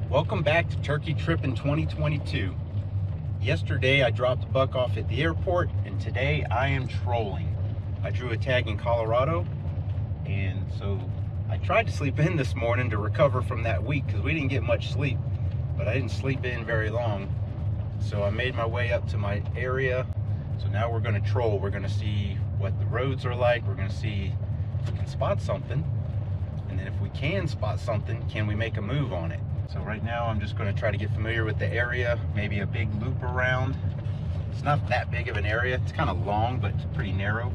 Welcome back to Turkey Trippin 2022. Yesterday I dropped a buck off at the airport, and today I am trolling. I drew a tag in Colorado, and so I tried to sleep in this morning to recover from that week because we didn't get much sleep, but I didn't sleep in very long. So I made my way up to my area. So now we're going to troll. We're going to see what the roads are like. We're going to see if we can spot something, and then if we can spot something, can we make a move on it? So right now I'm just going to try to get familiar with the area, maybe a big loop around. It's not that big of an area. It's kind of long, but it's pretty narrow.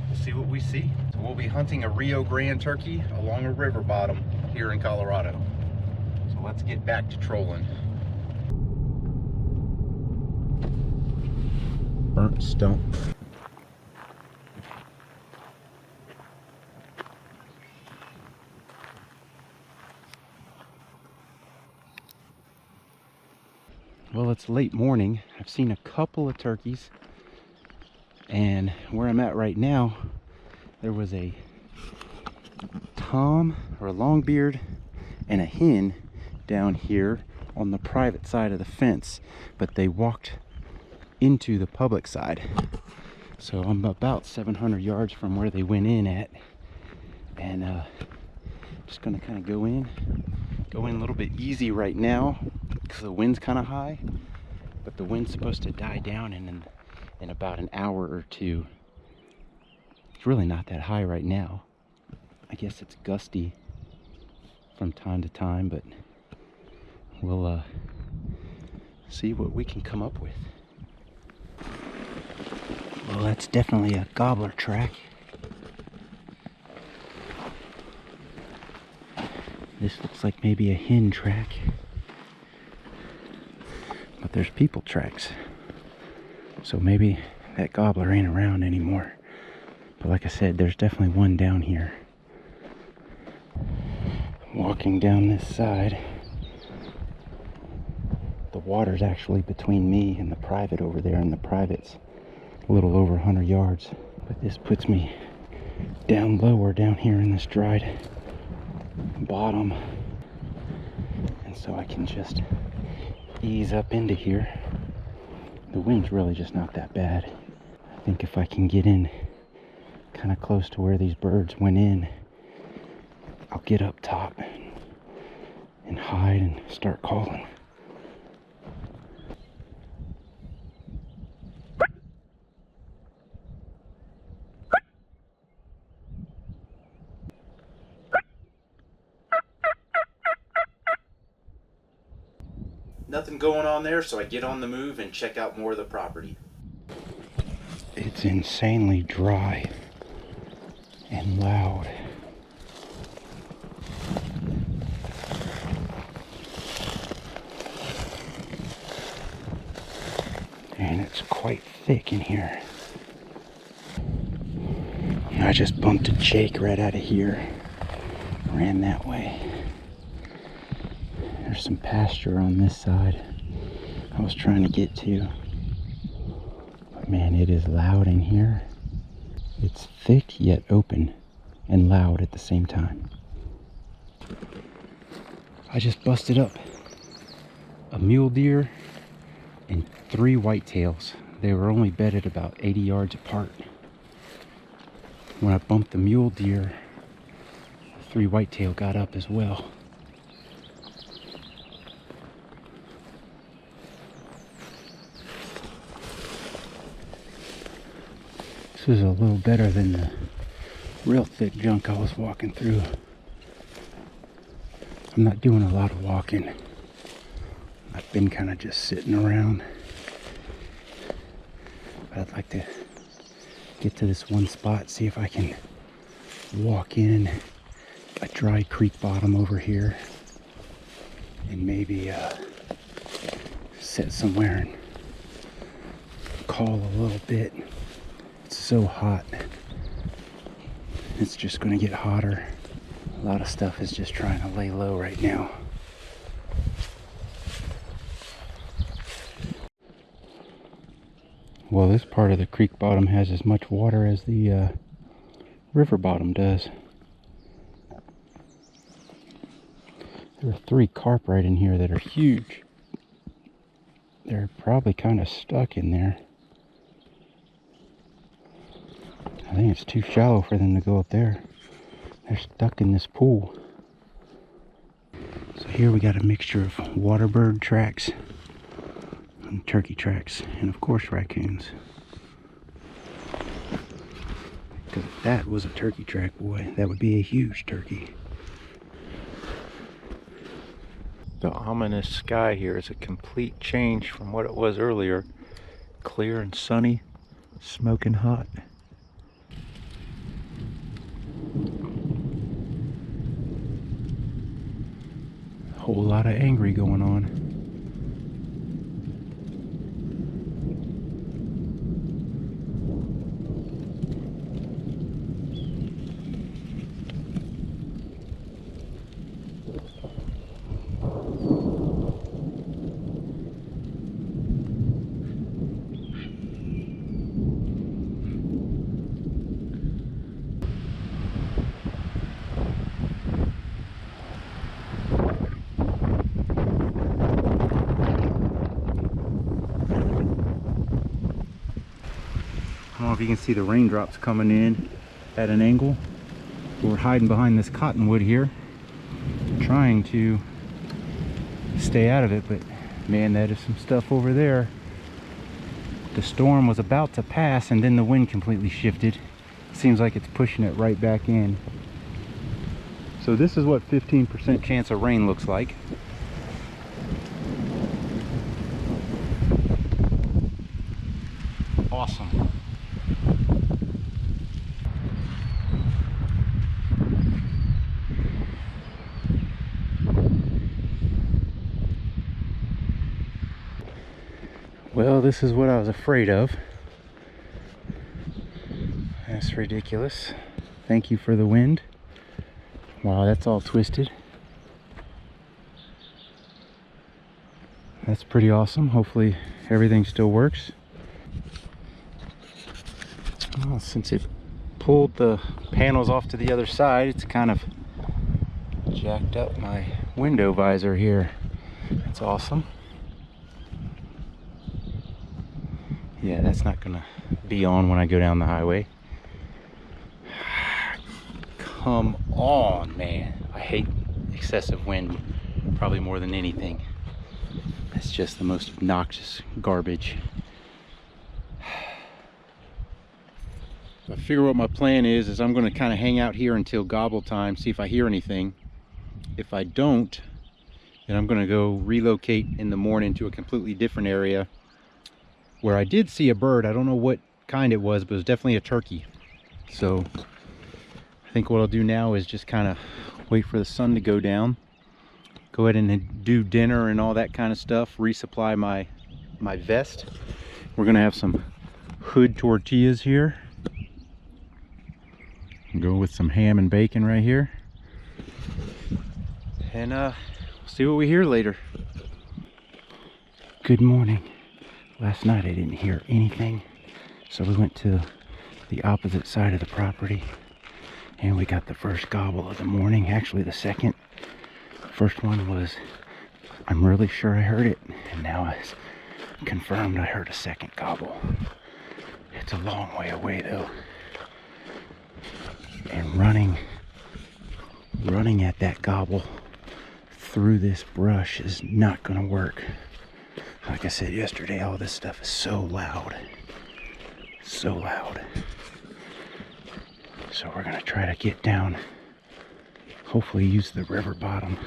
We'll see what we see. So we'll be hunting a Rio Grande turkey along a river bottom here in Colorado. So let's get back to trolling. Burnt stump. Well, it's late morning. I've seen a couple of turkeys, and where I'm at right now, there was a tom or a longbeard and a hen down here on the private side of the fence, but they walked into the public side. So I'm about 700 yards from where they went in at, and just gonna kind of go in a little bit easy right now because the wind's kind of high, but the wind's supposed to die down in about an hour or two. It's really not that high right now. I guess it's gusty from time to time, but we'll see what we can come up with. Well, that's definitely a gobbler track. This looks like maybe a hen track, but there's people tracks, so maybe that gobbler ain't around anymore. But like I said, there's definitely one down here. Walking down this side, the water's actually between me and the private over there, and the private's a little over 100 yards, but this puts me down lower down here in this dried bottom, and so I can just ease up into here. The wind's really just not that bad. I think if I can get in kind of close to where these birds went in, I'll get up top and hide and start calling. Nothing going on there, so I get on the move and check out more of the property. It's insanely dry and loud. And it's quite thick in here. I just bumped a Jake right out of here. Ran that way. There's some pasture on this side I was trying to get to. But man, it is loud in here. It's thick yet open and loud at the same time. I just busted up a mule deer and 3 whitetails. They were only bedded about 80 yards apart. When I bumped the mule deer, 3 whitetail got up as well. This is a little better than the real thick junk I was walking through. I'm not doing a lot of walking. I've been kind of just sitting around. But I'd like to get to this one spot, see if I can walk in a dry creek bottom over here and maybe sit somewhere and call a little bit. It's so hot. It's just going to get hotter. A lot of stuff is just trying to lay low right now. Well, this part of the creek bottom has as much water as the river bottom does. There are 3 carp right in here that are huge. They're probably kind of stuck in there. I think it's too shallow for them to go up there. They're stuck in this pool. So here we got a mixture of water bird tracks and turkey tracks, and of course raccoons. Because if that was a turkey track, boy, that would be a huge turkey. The ominous sky here is a complete change from what it was earlier. Clear and sunny, smoking hot. A whole lot of angry going on. I don't know if you can see the raindrops coming in at an angle. We're hiding behind this cottonwood here, trying to stay out of it, but man, that is some stuff over there. The storm was about to pass and then the wind completely shifted. Seems like it's pushing it right back in. So this is what 15% chance of rain looks like. Awesome. Well, this is what I was afraid of. That's ridiculous. Thank you for the wind. Wow, that's all twisted. That's pretty awesome. Hopefully everything still works. Well, since it pulled the panels off to the other side, it's kind of jacked up my window visor here. That's awesome. Yeah, that's not gonna be on when I go down the highway. Come on, man. I hate excessive wind probably more than anything. It's just the most obnoxious garbage. I figure what my plan is I'm going to kind of hang out here until gobble time, see if I hear anything. If I don't, then I'm going to go relocate in the morning to a completely different area where I did see a bird. I don't know what kind it was, but it was definitely a turkey. So I think what I'll do now is just kind of wait for the sun to go down, go ahead and do dinner and all that kind of stuff, resupply my vest. We're going to have some hood tortillas here. Go with some ham and bacon right here, and see what we hear later. Good morning. Last night I didn't hear anything, so we went to the opposite side of the property and we got the first gobble of the morning. Actually the second. First one was, I'm really sure I heard it, and now it's confirmed I heard a second gobble. It's a long way away though. And running at that gobble through this brush is not gonna work. Like I said yesterday, all this stuff is so loud. So loud. So we're gonna try to get down, hopefully use the river bottom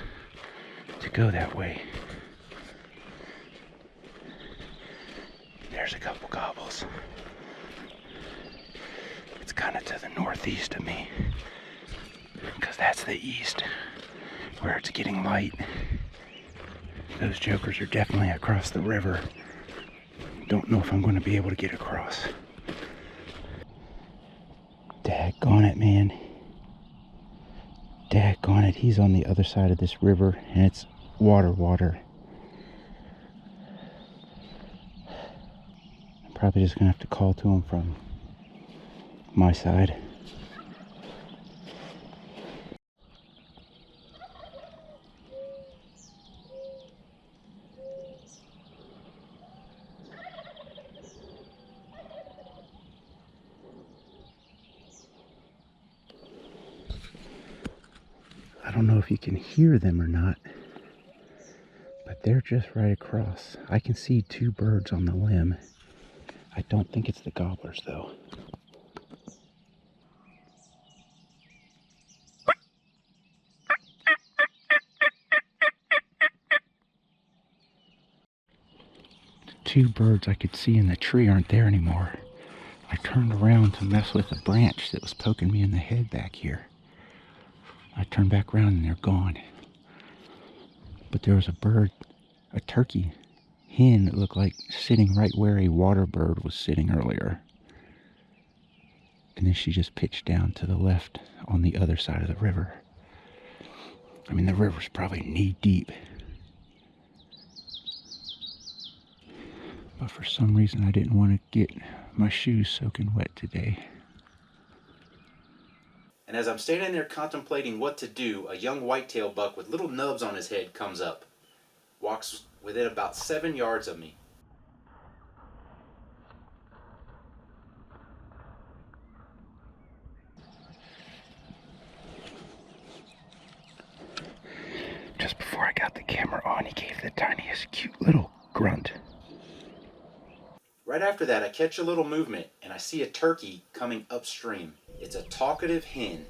to go that way. There's a couple gobbles. It's kind of to the northeast of me, because that's the east where it's getting light. Those jokers are definitely across the river. Don't know if I'm going to be able to get across. Daggone it, man. Daggone it. He's on the other side of this river, and it's water. Probably just gonna have to call to them from my side. I don't know if you can hear them or not, but they're just right across. I can see two birds on the limb. I don't think it's the gobblers though. Two birds I could see in the tree aren't there anymore. I turned around to mess with a branch that was poking me in the head back here. I turned back around and they're gone. But there was a bird, a turkey hen that looked like sitting right where a water bird was sitting earlier. And then she just pitched down to the left on the other side of the river. I mean, the river's probably knee deep. But for some reason I didn't want to get my shoes soaking wet today. And as I'm standing there contemplating what to do, a young whitetail buck with little nubs on his head comes up. Walks within about 7 yards of me. Just before I got the camera on, he gave the tiniest cute little grunt. Right after that, I catch a little movement and I see a turkey coming upstream. It's a talkative hen.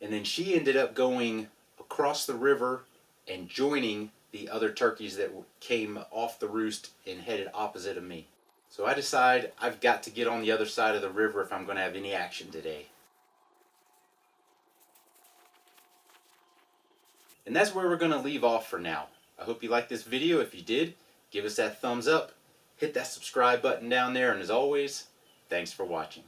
And then she ended up going across the river and joining the other turkeys that came off the roost and headed opposite of me. So I decide I've got to get on the other side of the river if I'm going to have any action today. And that's where we're going to leave off for now. I hope you liked this video. If you did, give us that thumbs up, hit that subscribe button down there, and as always, thanks for watching.